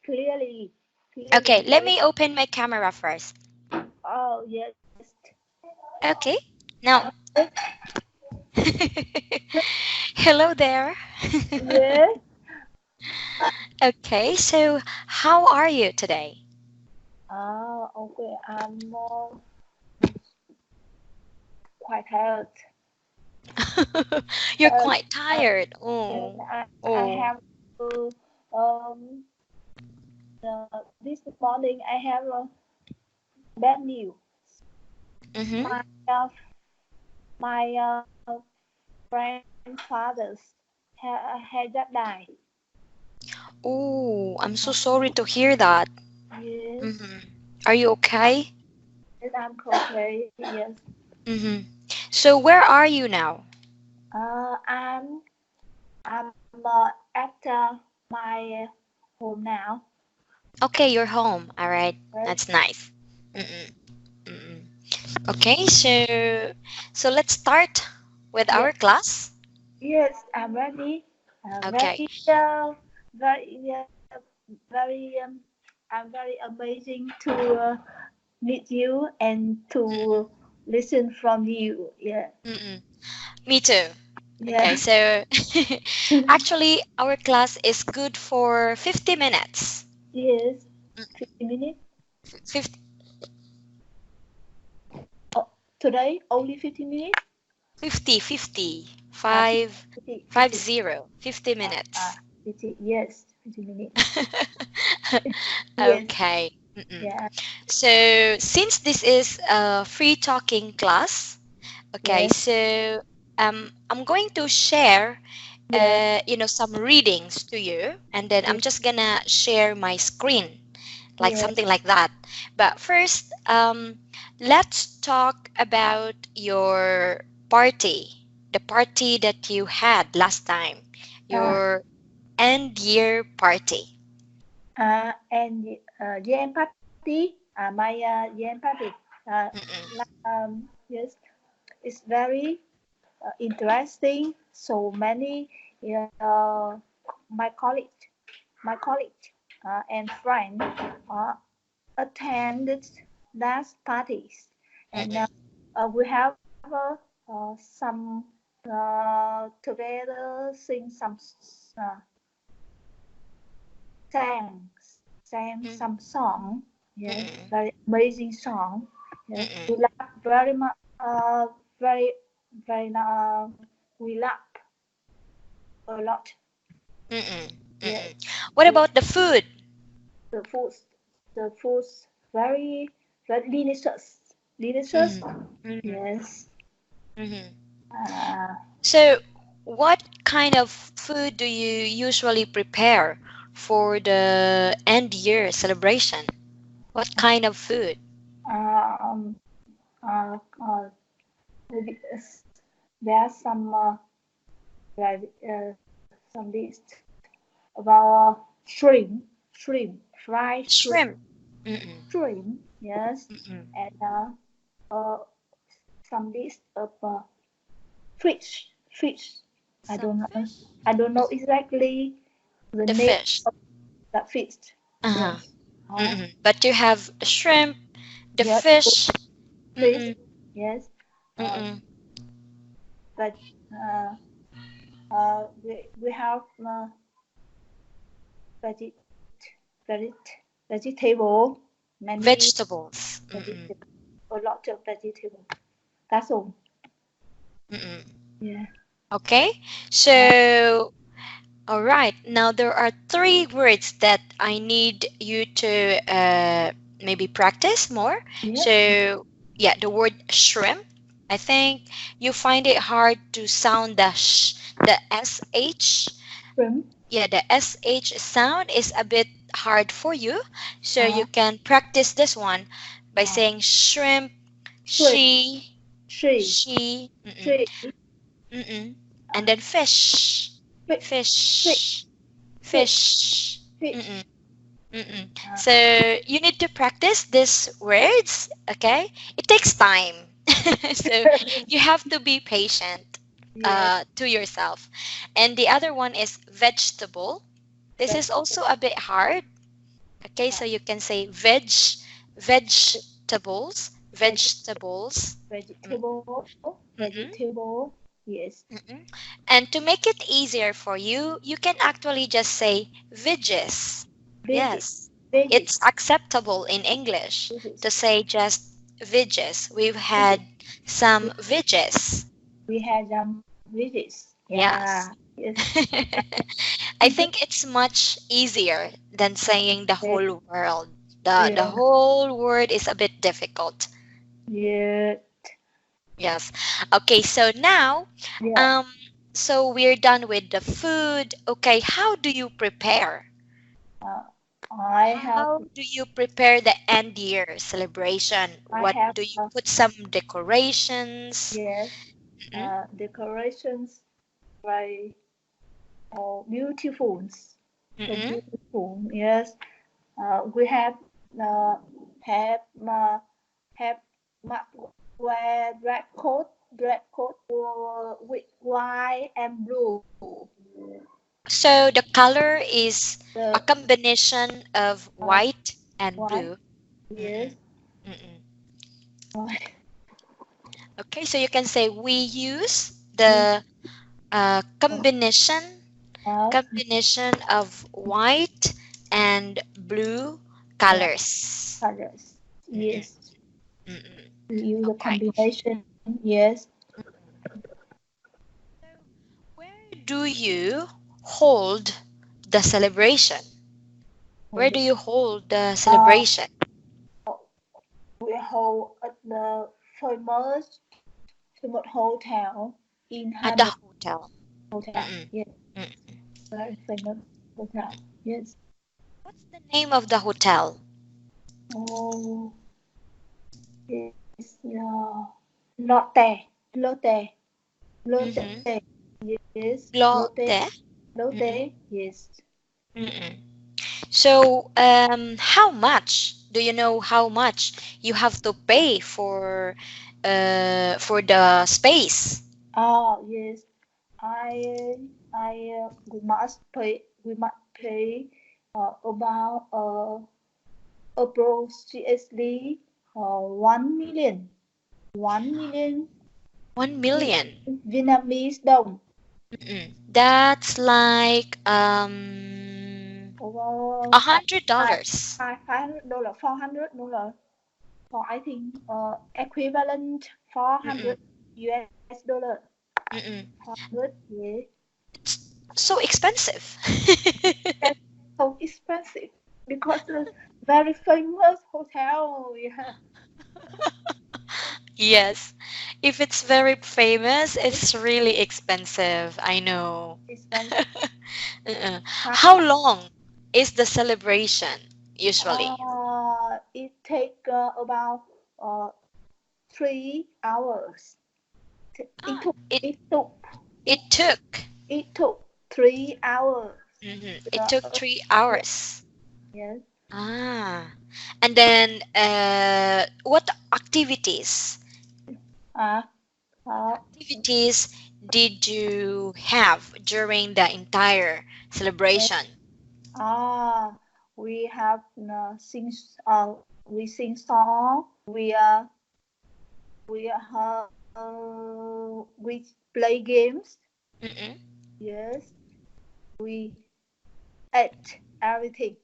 clearly. Okay, let me open my camera first. Oh, yes. Okay, now. Hello there. Yes. Okay, so how are you today? Okay. I'm quite tired. You're quite tired. Oh, I have to, this morning I have a bad news. Mm-hmm. My grandfather had just died. Oh, I'm so sorry to hear that. Yes. Mm-hmm. Are you okay? Yes, I'm okay. Yes. Mm-hmm. So where are you now? I'm at my home now. Okay, you're home. All right, Right? that's nice. Mm-mm. Mm-mm. Okay, so let's start with our Yes. class. Yes, I'm ready. Okay. Very, very. I'm very amazing to meet you and to listen from you. Yeah. Mm-mm. Me too. Okay, Yeah. so actually, our class is good for 50 minutes. Yes. 50 minutes. 50, Oh, today only 50 minutes. 50, 50, 50, 5, 50. 0, 50 minutes. 50. Yes, 50 minutes. Yes. Okay. Mm-mm. Yeah. So since this is a free talking class, okay, Yes. so I'm going to share, Yes. some readings to you, and then I'm Yes. just gonna share my screen, like Yes. something like that. But first, let's talk about your party, the party that you had last time, Uh, your end year party. and Yen party. My Yen party. Uh, Mm-mm. yes, it's very interesting. So many uh, my colleague, my colleague and friend uh, attended that parties, and Mm-mm. we have some together sing some uh, sang sang Mm-mm. some song. Yes, Mm-mm. very amazing song. Yes, we Mm-mm. laugh very much. Very very we laugh a lot. Mm-mm. Yes, Mm-mm. What yes. about the food? The food, the food very very delicious, delicious. Mm-hmm. Mm-hmm. Yes. Mm-hmm. Uh, So, what kind of food do you usually prepare for the end year celebration? What kind of food? um, uh, uh, maybe, there are some some list about shrimp, fried shrimp, Shrimp. Mm-mm. yes, Mm-mm. and some list of fish. I Some don't know. fish. I don't know exactly the The name fish. of the fish. Uh-huh. Yes. Uh, Mm-mm. But you have the shrimp, the yes, fish. fish. Mm-mm. Yes. Uh, Mm-mm. but we have veg, veg, vegetable, many Vegetables. Mm-mm. vegetable, a lot of vegetable. That's all. Mm-mm. Yeah. Okay. Uh, So, all right. Now there are three words that I need you to maybe practice more. yeah. So, yeah, the word shrimp. I think you find it hard to sound the sh. Shrimp. Yeah, the sh sound is a bit hard for you. So Uh, you can practice this one by uh, saying shrimp, shrimp. she, She. she, mm-mm, She. mm-mm, Uh, and then fish, fish. Fish. fish. Fish. Fish. Fish. Mm-mm, mm-mm. Uh, So you need to practice these words, okay? It takes time. So you have to be patient yes. to yourself. And the other one is vegetable. This is Vegetable. also a bit hard. Okay, so you can say vegetables, vegetables. Vegetable. Vegetable. Yes. And to make it easier for you, you can actually just say veggies. Veggies. Yes, Veggies. it's acceptable in English Veggies. to say just veggies. We've had some veggies. We had some veggies. Yes. Yeah. Yes. I think it's much easier than saying the whole world. The Yeah. whole word is a bit difficult. Yeah. Yes. Okay, so now Yeah. um so we're done with the food. Okay, how do you prepare? I have. How do you prepare the end year celebration? I What have. do you put some decorations? Yes. Mm-mm. Decorations very beautiful. So Mm-mm. beautiful. Yes. We uh, have have wear red coat with white and blue. So the color is a The combination of white and white. blue. Yes. Mm-mm. Mm-mm. Okay, so you can say we use the Uh, combination of white and blue yeah, colors. colors. Mm-mm. Yes. Mm-mm. We use a Okay. combination. Yes. Where do you hold the celebration? Where do you hold the Uh, celebration? we hold at the famous hotel in At the Hanoi hotel. hotel. Mm-mm. Yes, Mm. very famous hotel. Yes. What's the name of the hotel? Oh, yes. Lotte, Lotte, Mm-hmm. Lotte. Yes, Lotte, Lotte. Mm-mm. Lotte. Yes. Mm-mm. So, how much? Do you know how much you have to pay for the space? Oh, yes. We must pay about approximately 1 million. 1 million 1 million. Vietnamese đồng. Mm-mm. That's like Over $100. $500, $400. For I think equivalent 400 Mm-mm. US dollar. Mm-mm. 400, yeah. It's so expensive. That's so expensive because it's very famous hotel. Yeah. Yes. If it's very famous, it's really expensive. I know. Expensive. How long is the celebration usually? It take about uh, 3 hours. It Ah, took it it took it it took it took 3 hours. it Uh, took 3 hours. yes. Ah, and then what Uh, uh, activities did you have during the entire yes. celebration? Ah, we have we sing song. We play games. Mm-mm, Yes. We ate everything.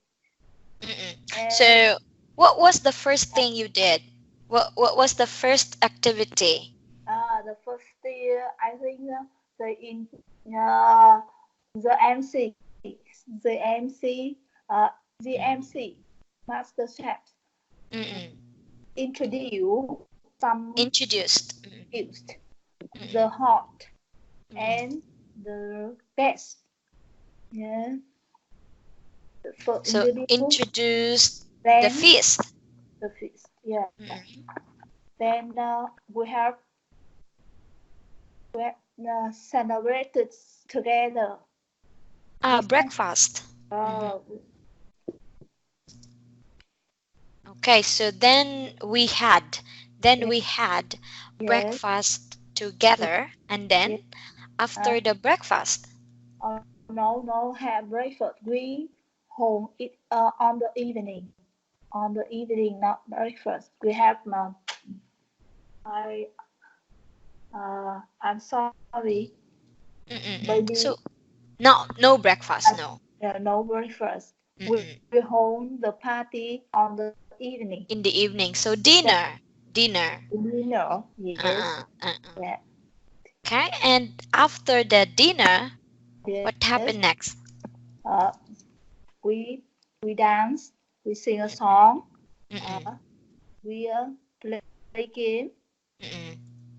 mm-mm. And So, what was the first thing you did? What was the first activity? the first year, I think the in uh, the MC, the MC, the MC, Master Chef Mm-mm. introduce some Introduced. used the Mm-mm, hot mm-mm. and the best. Yeah, the first So introduce, introduced the then feast. the feast. Yeah, Mm-mm. then we have celebrated together. Ah, We breakfast. Mhm. uh, Okay, so then yeah, we had yes, breakfast yeah, together, and yeah. then Uh, after the breakfast. no, have breakfast. We home it on the evening. On the evening, not breakfast. We have I I'm sorry, baby. So no breakfast, no. No breakfast. We Mm-mm. we hold the party on the evening. In the evening. So Yeah, dinner. dinner. Yes. Yeah. Okay, and after the dinner, what Yes. happened next? Uh, we we dance. We sing a song. Mm-mm. We play game. Mm-mm.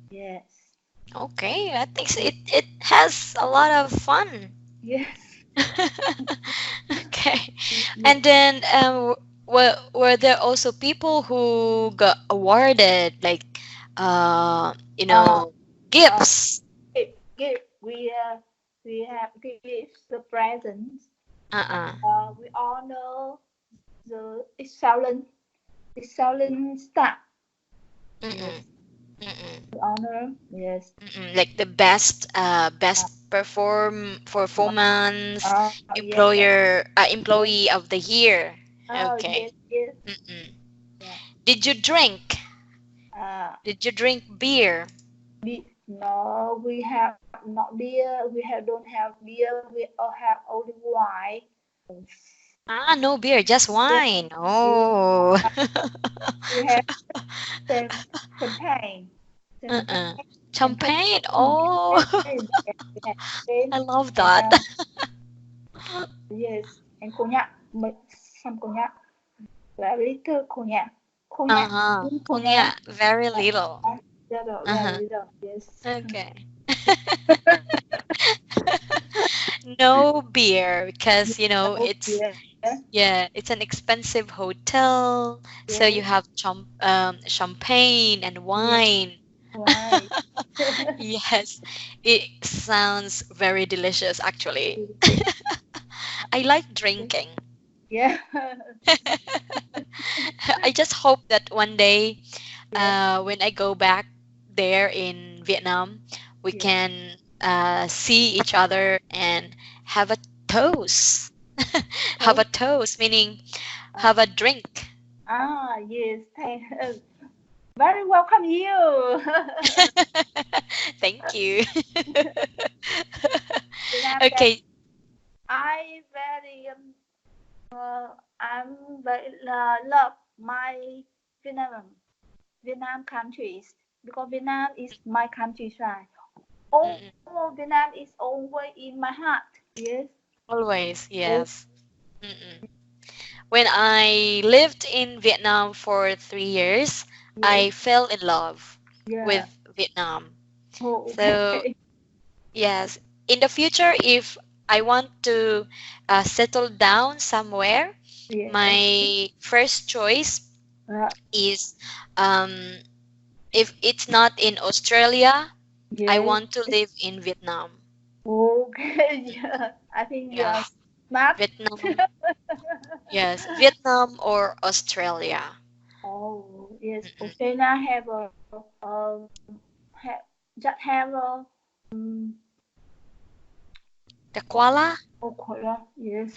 Yes. Okay, I think it has a lot of fun. Yes. Okay, Yes. and then were there also people who got awarded like you Uh, know uh, gifts? give. We have gifts the presents. Uh-uh. We honor the excellent staff. Mm-mm. Yes. Mm-mm. We honor. Yes. Like the best performance Yes. employee of the year. Okay. Yes. Yes. Mm-mm. Yeah. Did you drink? Uh, Did you drink beer? no, we have not beer. Don't have beer. We all have only wine. No beer, just Yes. wine. Yes. Oh. We have some champagne. Uh-uh. Champagne. Champagne. Oh. Champagne. Yes, we have champagne I love and that. yes, and cognac. Some cognac. Very little cognac. Cognac. Uh-huh. Cognac. Cognac, very little. Very Uh-huh. little. Yes. Okay. No beer because Oh, it's yeah, it's an expensive hotel, so yes. you have champagne and Yes. wine. Why? Yes, it sounds very delicious actually. I like drinking. Yeah. I just hope that one day, Yes. when I go back there in Vietnam, we Yes. can see each other and have a toast. Have a Toast. toast, meaning have a drink. Yes. Very welcome you. Thank you. Vietnam that Okay. I very I'm very love my Vietnam countries because Vietnam is my countryside. Oh, Mm-mm. Vietnam is always in my heart. Yes. Always, Oh, yes. Mm-mm. When I lived in Vietnam for 3 years, yes. I fell in love with Yeah. Vietnam. Oh, So, okay. yes, in the future, if I want to settle down somewhere, Yes. my first choice Uh, is um, if it's not in Australia, I yes. want to live in Vietnam. Okay. Yeah. I think you are Yes, smart. Vietnam. Yes, Vietnam or Australia. Oh, yes. Mm-mm. Australia have just have um, The koala? Korea. Yes.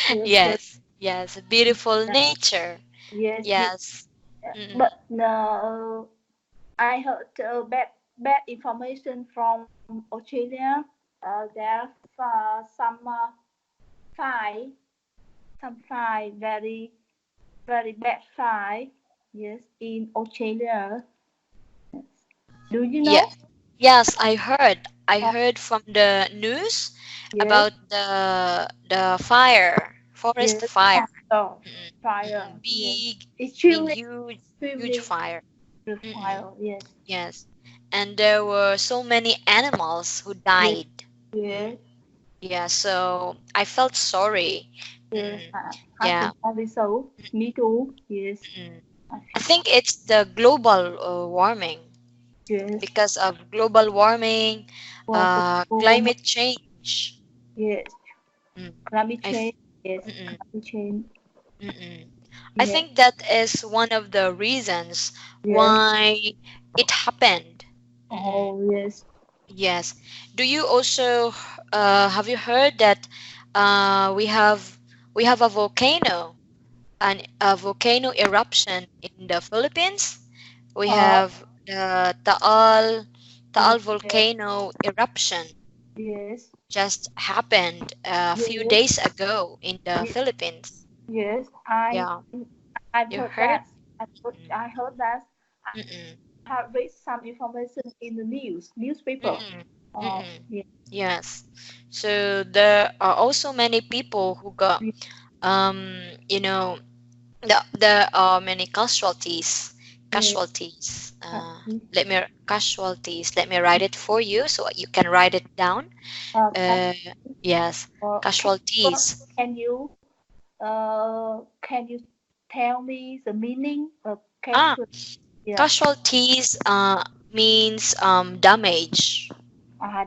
Yes. Yes. Yes, yes, beautiful Yeah. nature. Yes. Yes. Mm-mm. But no, I heard bad information from Australia. There are fire, some fire, very bad fire. Yes, in Australia. Do you Yeah. know? Yes, I heard. I Oh, heard from the news yes, about the fire, forest yes, fire. fire, Mm-mm. fire. Mm-mm. Yes, Big, extremely, huge extremely fire. the Mm-mm. fire. Yes, Yes. And there were so many animals who yes, died. Mm. yes, Yeah, so I felt sorry. yes. Mm-mm. I Yeah. think also. Me too. Yes, Mm-mm. I I feel. think it's the global warming Yes. because of global warming, For the woman. climate change. Yes. Mm. Climate I, f- change. Yes, mm-mm, climate change. mm-mm. I Yes, think that is one of the reasons yes. why it happened. Mm-mm. Oh, yes. Yes. Do you also have you heard that we have we have a volcano, a volcano eruption in the Philippines. We have the Taal volcano eruption Yes. just happened a few Yes. days ago in the Yes. Philippines. Yes. Yeah, I've you heard heard? that. I heard that. I Mm-mm, have read some information in the newspaper. mm-mm, Uh, mm-mm. yeah. Yes. So there are also many people who got Yeah. you know, there are many casualties. Yes. Casualties. Uh, Let me write it for you so you can write it down. uh, uh, Uh, yes, casualties. can you tell me the meaning of Ah, casual? Yeah. casualties means damage,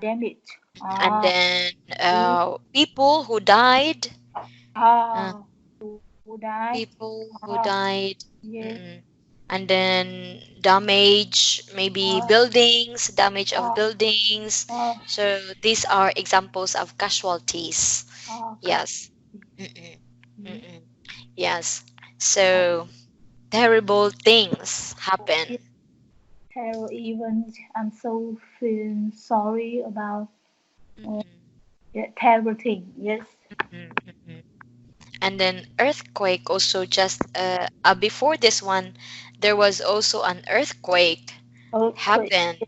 Damage. and Ah. then Mm. people who died. Uh, Ah. Who died? People who Ah. died. Yes. Mm-mm. And then damage, maybe Ah. buildings, damage of Ah. buildings. Ah. So these are examples of casualties. Ah. Yes. Mm-mm. Mm. Mm-mm. Yes. Ah. So terrible things happen. It terrible event. I'm so feeling sorry about uh, Mm-mm. yeah, terrible thing. Yes. Mm-mm. Mm-mm. And then earthquake also just before this one, there was also an earthquake Earthquake. happened.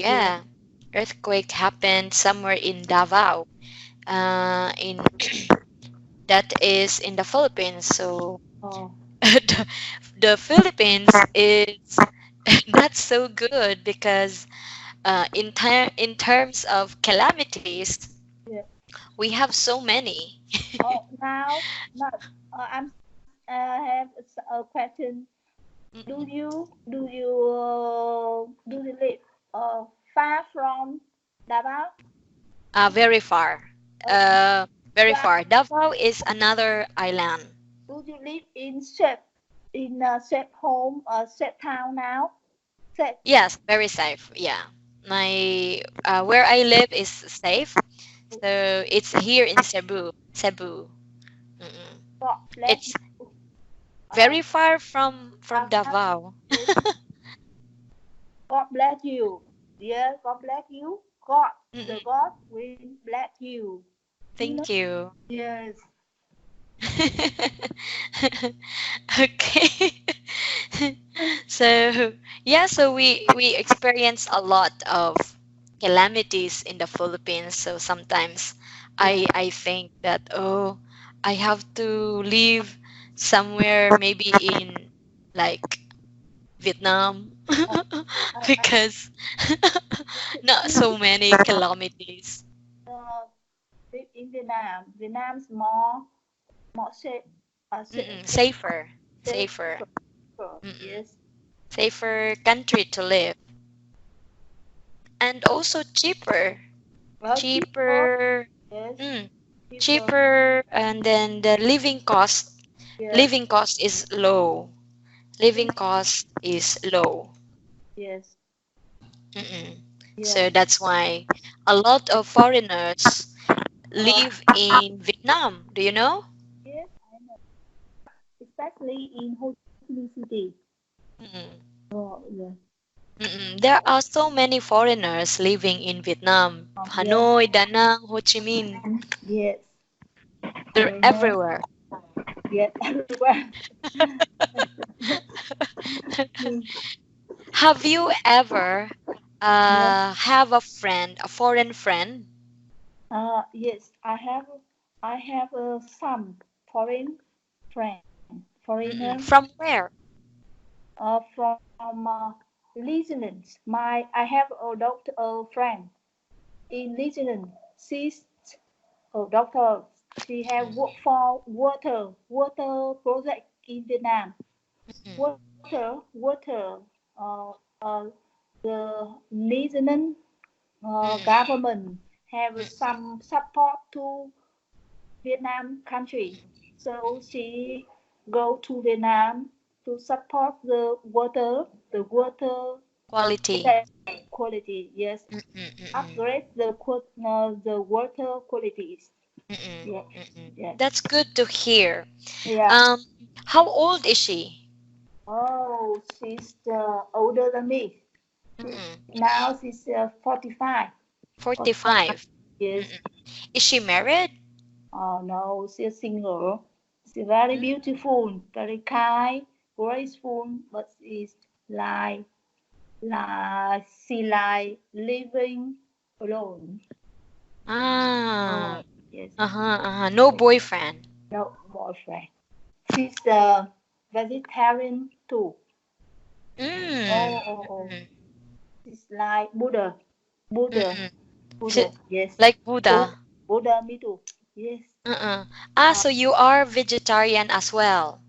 Yes. Yeah, earthquake happened somewhere in Davao, in that is in the Philippines. So Oh. the Philippines is not so good because in terms of calamities, Yeah. we have so many. Oh, now, have a question. Mm-mm. Do you live far from Davao? Very far. Uh, Uh, Very far. far. Davao is another island. Do you live in a safe home, a safe town now? Safe. Yes, very safe. Yeah. My where I live is safe. So it's here in Cebu. Cebu. Mm-mm. God bless It's you. very far from Have Davao. this. God bless you. Yes, God bless you. The Mm-mm. God will bless you. You know? Thank you. Yes. Okay. So yeah, so we experience a lot of calamities in the Philippines. So sometimes Yeah. I think that, oh, I have to live somewhere maybe in like Vietnam Uh, I because not so many calamities. uh, live in Vietnam. Vietnam's more safe. Mm-mm, safer, safer. Safer. Mm-mm. Yes. Safer country to live, and also cheaper. Cheaper. Cheaper. Yes. Mm, Cheaper. cheaper, and then the Yes. living cost is low. Living cost is low. Yes. Mm-mm. Yes. So that's why a lot of foreigners Uh, live in Vietnam. Do you know? yes, I know. Especially in Ho Chi Minh City. Mm-mm. Oh, yes. Mm-mm. There are so many foreigners living in Vietnam. Yes. Hanoi, Da Nang, Ho Chi Minh. Yes. They're I know. everywhere. Yes, everywhere. Have you ever Yes. have a friend, a foreign friend? Yes. I have some foreign friend, foreigner, Mm-mm. From where? from Lieutenant. I have a doctor, a friend in Lieutenant. She's a doctor. She have Mm-mm. worked for water project in Vietnam. Mm-mm. Water. Uh, uh, the Lieutenant Mm-mm. government have some support to Vietnam country. So she go to Vietnam to support the water Quality. quality. Yes, Mm-mm. Mm-mm. upgrade the water qualities. Mm-mm. Yes. Mm-mm. Yes. That's good to hear. Yeah. How old is she? Oh, she's older than me. Mm-mm. Now she's 45. 45. 45. Yes. Mm-mm. Is she married? Oh no, she's single. She's very Mm. beautiful, very kind, graceful, but she's she like living alone. Ah. Oh yes. Uh-huh, uh-huh. No boyfriend. No boyfriend. She's the vegetarian too. Mm. Oh. Mm-mm. It's like Buddha. Buddha. Mm-mm. Buddha. She- Yes. Like Buddha. Buddha. Buddha, me too. Yes. Uh-uh. Ah, Uh, so you are vegetarian as well.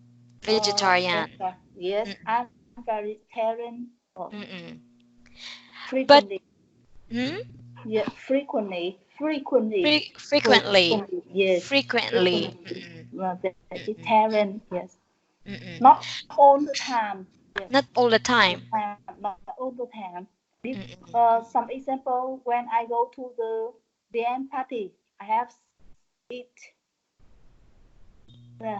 yes, Vegetarian. sir. Yes. Mm-mm. I'm vegetarian. Mm-mm. But Frequently. hmm? Yeah. Frequently. Frequently. Frequently. Yes. Frequently. Frequently. Mm-mm. Mm-mm. Vegetarian. Yes. Mm-mm. Not all the time. Yes. Not all the All the time. time. Not all the time. Mm-mm. Some example when I go to the end party, I have eat uh,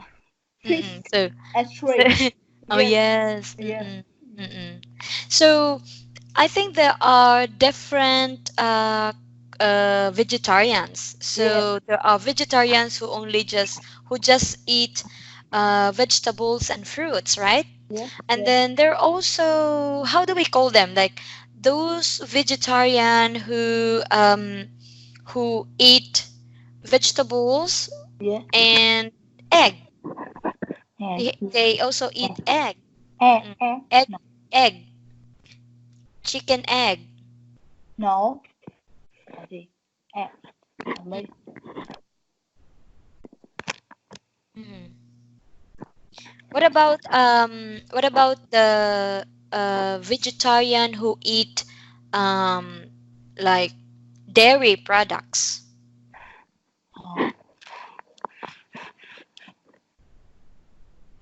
fish Mm-mm. So, and so shrimp. oh Yes, yes. yes, Mm-mm. Mm-mm. So I think there are different vegetarians. yes, So there are vegetarians who just eat vegetables and fruits, right? yes, And yes, then there are also, how do we call them? Like those vegetarian who eat vegetables yes. and egg. And They also eat egg. Mm-mm. and Egg, no, egg, chicken egg. no, là gì? And me. Mm. What about the vegetarian who eat um like dairy products? Oh,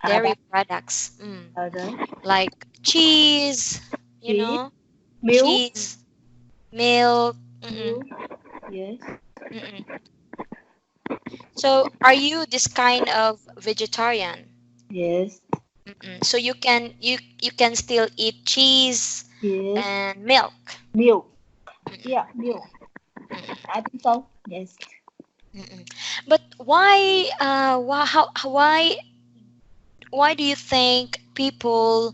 Dairy that products. đấy. Like cheese, you Cheese, know, milk, cheese, milk. Mm-mm, milk. Yes, mm-mm. So are you this kind of vegetarian? yes, Mm-mm. So you can still eat cheese yes. and milk. Milk. Mm-mm, Yeah, milk. mm-mm. I think so. Yes. Mm-mm. But why do you think people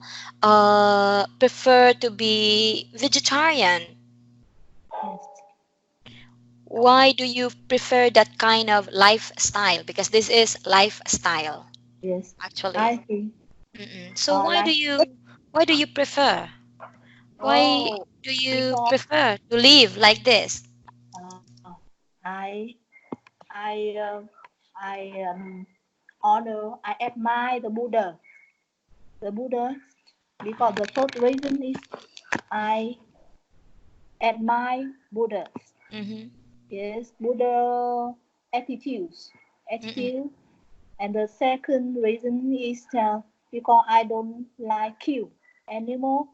prefer to be vegetarian? Yes. Why do you prefer that kind of lifestyle? Because this is lifestyle, Yes. I actually. think. Mm-mm. So Like. why do you prefer? Why Oh, do you because prefer to live like this? uh, I I honor, I admire the Buddha. The Buddha, because the first reason is I admire Buddha. Mm-hmm. Yes, Buddha attitudes, Mm-mm. attitude. And the second reason is because I don't like kill animal.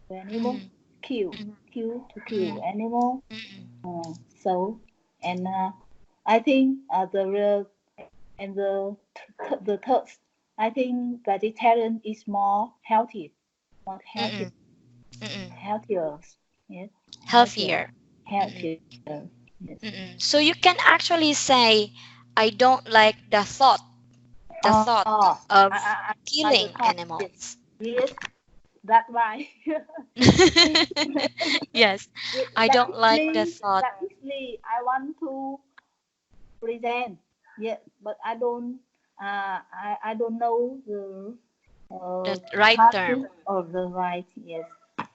The animal Mm-hmm. kill, to kill animal. Mm-mm. So and I think and the third, I think vegetarian is more healthy, more healthy, Mm-mm. Mm-mm. healthier. Yes, healthier, Healthier. Mm-mm. healthier. Yes. Mm-mm. So you can actually say, I don't like the thought of I the killing thought. Yes, animals. yes, that's why. Yes, I that don't is like the me. thought, That is me. I want to present. Yeah, but I don't. I don't know the the right term. practice of the right. Yes.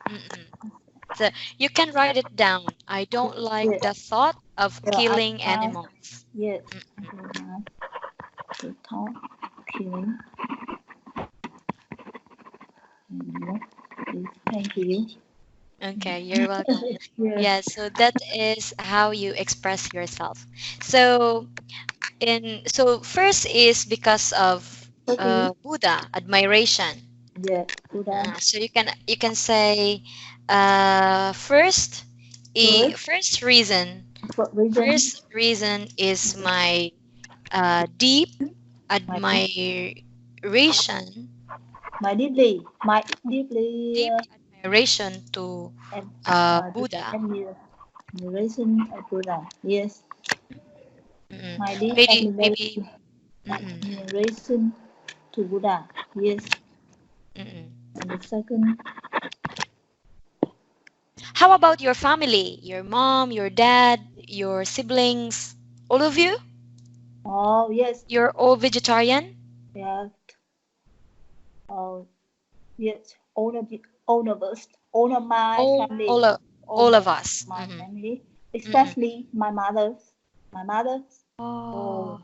Mm-mm. So you can write it down. I don't like Yes. the thought of Yeah. killing I animals. yes. I Mm-mm. don't know the thought killing. Yes. Thank you. Okay, you're welcome. Yes. Yeah, so that is how you express yourself. So so first is because of Okay. Buddha admiration. Yes. Buddha. So you can say first First. first reason First reason is my deep admiration. Deep Admiration to Buddha. Admiration of Buddha. Yes. My deep Maybe. admiration to Buddha. Yes. And the second. How about your family? Your mom, your dad, your siblings, all of you? Oh yes. You're all vegetarian? Yeah. Oh yes. All of us. All of my family. All of us. My family, especially my mother. Oh.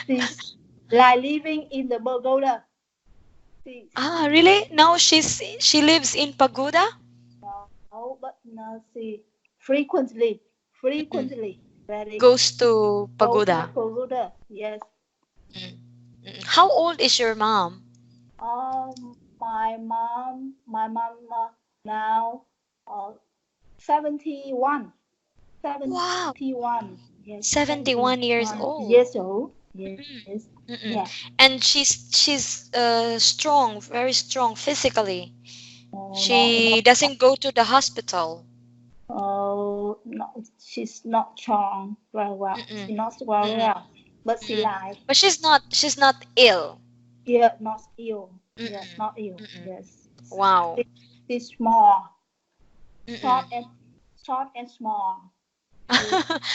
She's like living in the pagoda. Really? No, she lives in pagoda? No, but no, she frequently goes to pagoda. Yes. How old is your mom? My mom now 71. 71. Yes. 71 years old. Yes, old. Yes. Yeah. And she's strong, very strong physically. She doesn't go to the hospital. Oh no, she's not strong very well. She's not well, but she lies. But she's not ill. Yeah, not ill. Yes, not ill. Yes. Wow. She's small. Short and small.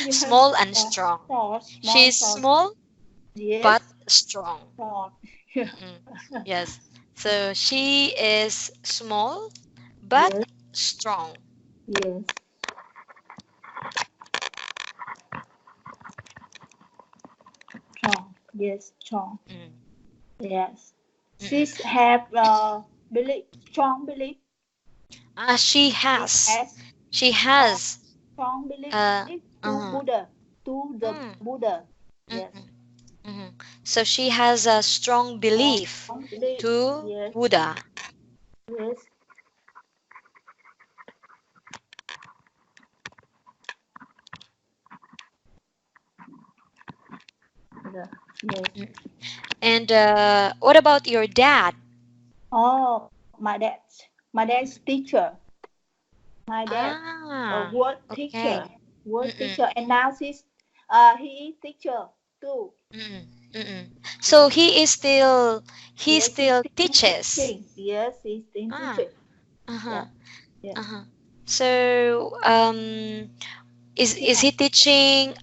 Small and strong. She's small, yes, but strong. Yes. So she is small, but strong. Yes. Strong. Yes, strong. Yes. She have strong belief. She has strong belief to Buddha, to the Buddha. Yes. So she has a strong belief to Buddha. Yes. Yes. And what about your dad? Oh, my dad's teacher. My dad, word teacher, and now he is teacher too. So he still teaches. Yes, he's still teaching. So is he teaching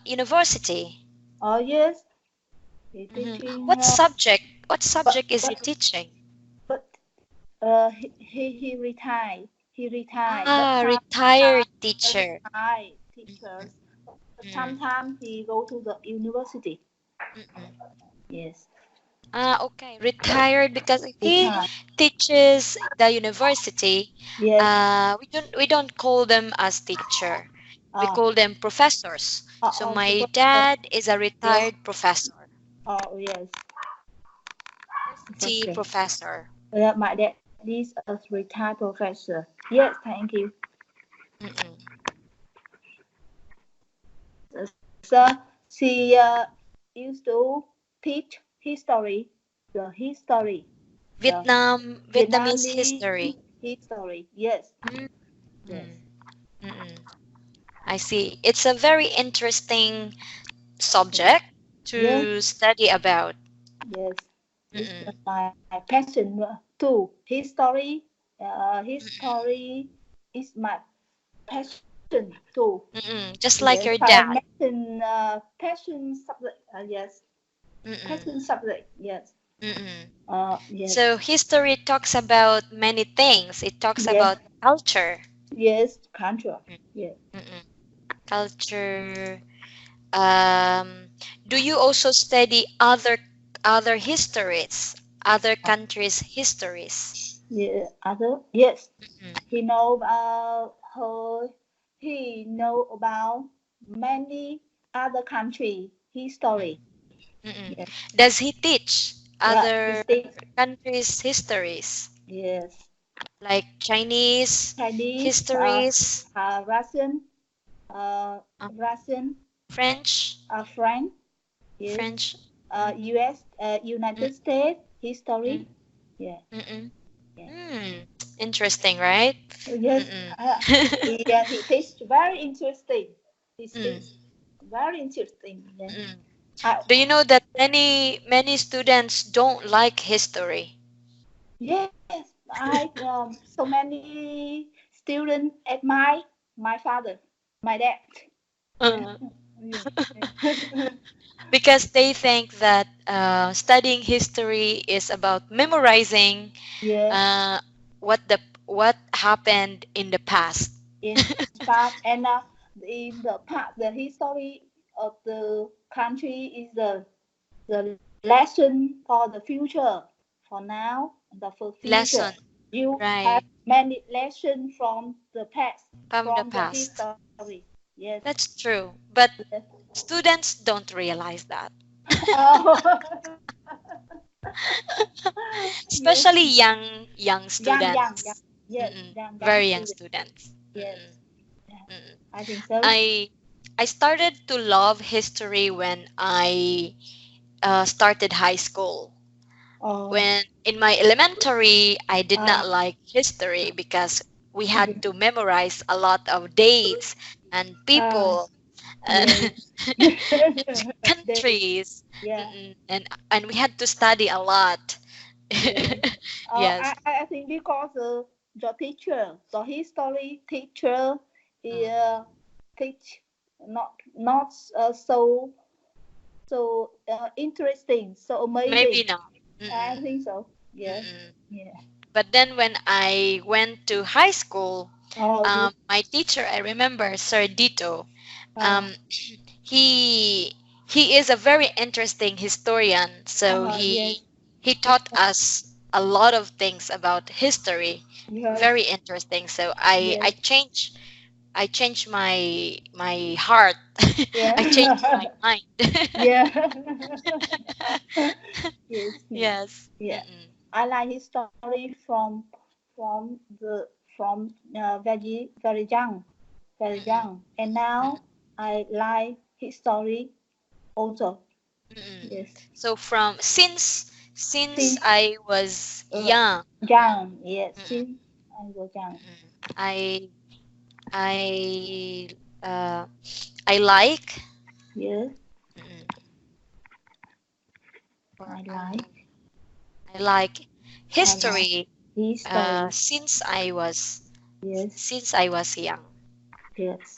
university? Oh yes, he's teaching. What subject is he teaching? But he retired. Retired teacher. Teachers. Sometimes he go to the university. Yes. Okay. Retired because he teaches the university. Yes. We don't call them as teacher. We call them professors. So my dad is a retired professor. Oh yes. Professor. My dad is a retired professor. Yes, thank you. So she used to teach history. The history. Vietnamese history. History. Yes. Yes. I see. It's a very interesting subject to study about. Yes. It's my passion too. History is my passion too. Just like your dad. Passion subject. Yes. Passion subject. Yes. Yes. So history talks about many things. It talks about culture. Yes, culture. Yes. Culture. Do you also study other histories, other countries' histories? Yeah, yes. He know about her. He know about many other country history. Does he teach other countries' histories? Yes. like Chinese histories, Russian, um, Russian, French, French, yes, French. U.S., Mm, United States mm, history, yeah, mm, yeah. Interesting, right? Yes, Mm-mm. he teach very interesting. He Mm, teach very interesting. Yeah. mm. I, Do you know that many students don't like history? yes, I so many students admire my father, my dad. Yeah. Uh, Yeah. because they think that studying history is about memorizing Yes. uh, what happened in the past. In past and in the past, the history of the country is the lesson for the future. For now, the for future, Lesson, you have right? many lessons from the past, From the from the past. history. Yes. That's true. But Yes. students don't realize that. Oh. Yes. Especially young Young. students. Yes. Mm-mm. Young Very young student. students. Yes. Mm-mm. Yeah. Mm-mm. I think so. I started to love history when I started high school. Oh. When in my elementary, I did Ah. not like history because we had to memorize a lot of dates and Ah. people and Yes. They. countries. Yeah. Mm-mm. And we had to study a lot. Yeah. Yes. I think because the teacher, the history teacher, Mm. teach not so interesting, so Maybe amazing. not. I Mm-mm. think so. Yes. Mm-mm. Yeah. But then when I went to high school, Oh yes. my teacher, I remember Sir Dito, Uh, um, he he is a very interesting historian. So yes. he taught us a lot of things about history. Yes. Very interesting. So I Yes. changed my heart. I changed Yeah. my mind. Yeah. Yes. Yes. Yes. Yeah. Mm-mm. I like his story from the from very Mm-mm. young, and now I like his story also. Mm-mm. Yes, So from since since I was uh, young, young, yes, mm-mm, since I was young. mm-mm, I I uh, I like Yes, mm-mm, or I like I like I like history his story. since Yes, since I was young. yes,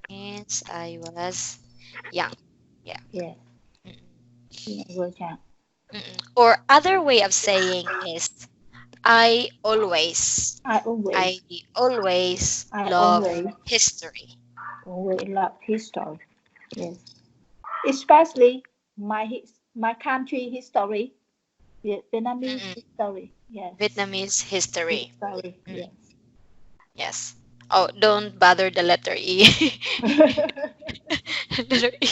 Since I was young. Yeah. yes, Mm-mm, since I was young. mm-mm. Or other way of saying is I always I always, I always I love always, history. always love his story. Yes, especially my country history, Vietnamese Mm-mm. history. Yes, Vietnamese history. history. Mm, Yes. yes. Oh, don't bother the letter E. Letter E.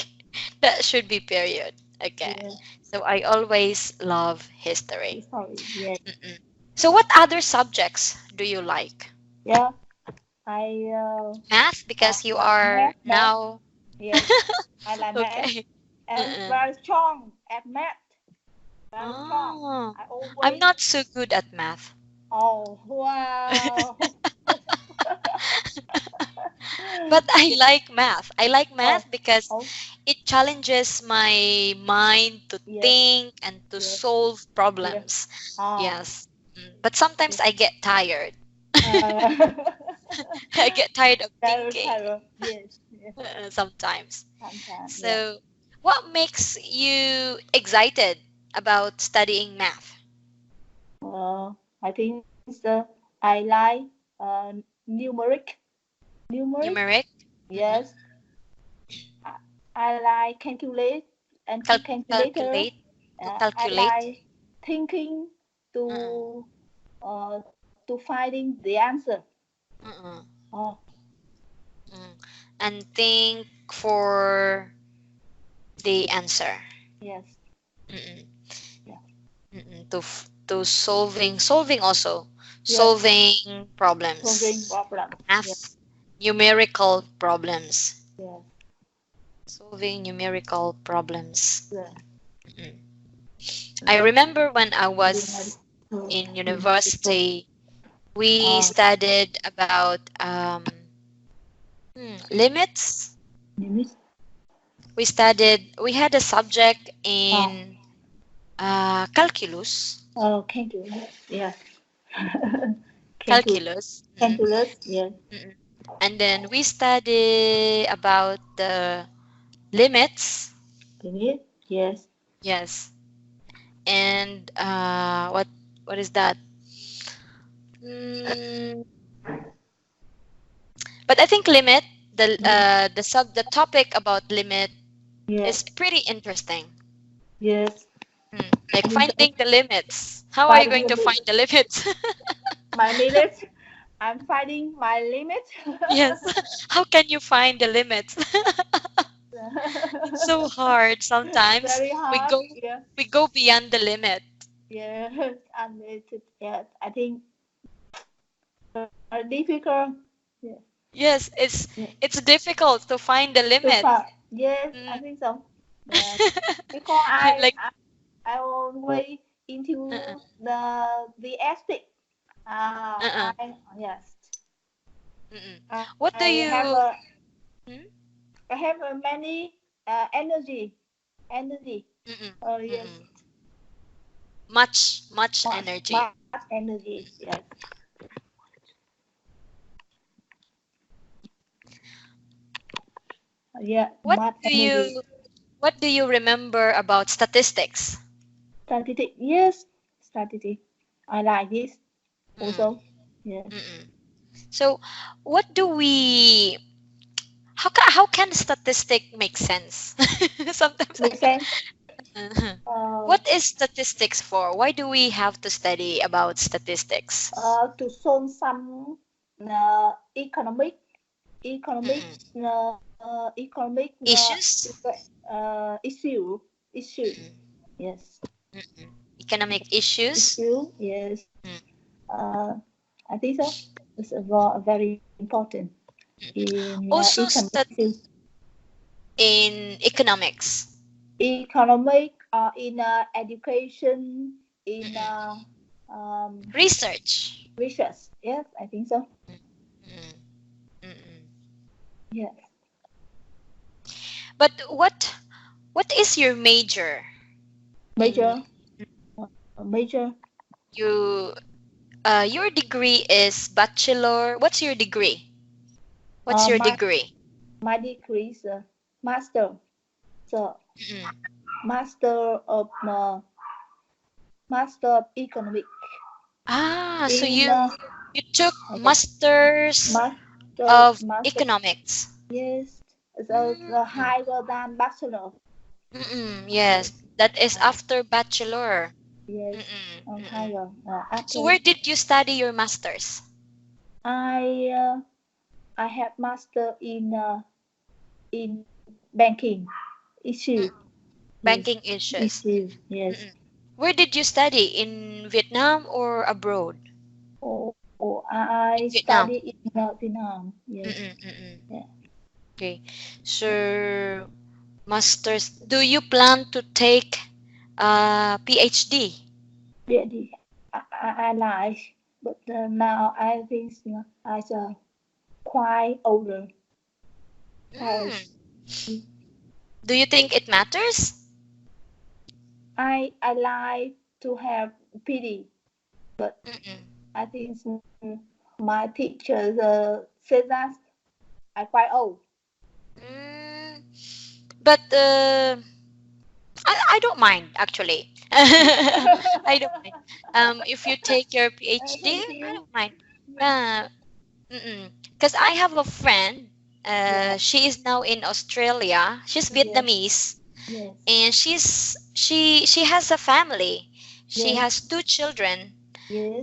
That should be period. Okay. Yeah, So I always love history. history. Yes. Mm-mm. So what other subjects do you like? Yeah. I Math, because you are math. now Yes, I like math okay. and Uh-uh. very strong at math. Very strong. Oh, I I'm always. not so good at math. Oh wow. But I like math. I like Oh, math because oh, it challenges my mind to yes, think and to yes, solve yes. problems. Ah, Yes. But sometimes yes. I get tired. Uh, I get tired of very thinking terrible. Yes, yes. sometimes. Sometimes, yeah. So, what makes you excited about studying math? I think I like numeric. Numeric. Numeric? Mm-mm. Yes, I, I like calculate and calculator. Calculate? To I calculate? like thinking Mm-mm. to finding the answer. Mm-mm. Oh, Mm. And think for the answer. yes, Mm-mm. yeah, Mm-mm. to solving also, Yes. solving problems, Solving problems. math, Yes. numerical problems, Yes. solving numerical problems. Yes. Mm. I remember when I was in university, we studied about limits. Limits. We had a subject in calculus. Oh, calculus. Yes. Calculus. Calculus. Yes. And then we study about the limits. Limit. Yes. Yes. And what is that? But I think limit, the topic about limit Yes. is pretty interesting. Yes. Like finding the limits. How are you going to find the limits? My limits. I'm finding my limits. Yes. How can you find the limits? It's so hard sometimes. Very hard. We go beyond the limit. Yes, and yes, I think difficult. Yes. Yes, it's difficult to find the limit. Yes, I think so. Yes. Because I always into the aesthetic. Yes. What do you I have many energy. Yes. Much energy. Much energy. Yes. Yeah. What do you remember about statistics? Statistics. Yes. Statistics. I like this also. Yes. So, what do we? How can statistic make sense? Sometimes make sense. What is statistics for? Why do we have to study about statistics? To solve some economic issues. Issue. Yes. Economic issues. Yes. I think so. It's very important. Also, in economics. Economic, in education, in research. Yes, I think so. Yes. But what is your major? Major. Your degree is bachelor. What's your degree? What's your degree? My degree is master. So master of economic. So you took masters of economics. Yes, it's higher than bachelor. Yes, that is after bachelor. Yes, higher. So where did you study your masters? I have master in banking issue. Banking issues. Yes. Where did you study? In Vietnam or abroad? I study in Vietnam. Yes. Yeah. Okay. So, masters. Do you plan to take PhD? PhD. I like, but now I think I quite older. Do you think it matters? I like to have PhD, but I think my teachers said that I'm quite old. But I don't mind actually. I don't mind. If you take your PhD, I don't mind. Because I have a friend. She is now in Australia. She's Vietnamese, and she has a family. She has 2 children,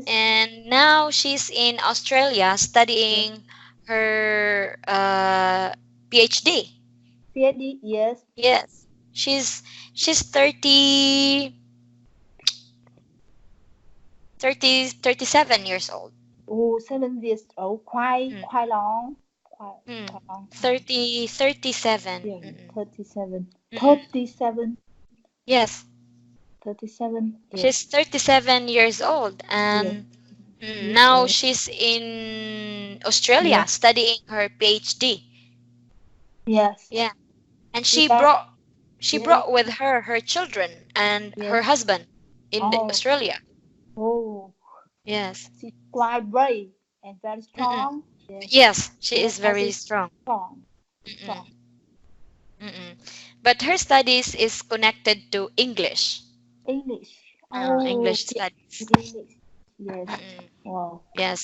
and now she's in Australia studying her PhD. PhD, yes. Yes, she's 30. 37 years old. Oh, 7 years old, quite long. Quite long. 37. Yeah, 37. Mm. 37. Yes. 37. Yes. She's 37 years old, and now she's in Australia studying her PhD. Yes. Yeah. And she Yeah. brought with her her children and her husband in Australia. Oh. Yes. She's quite brave and very strong. Yes, she is very strong. Strong. But her studies is connected to English. English. English studies. English. Yes. Wow. Yes.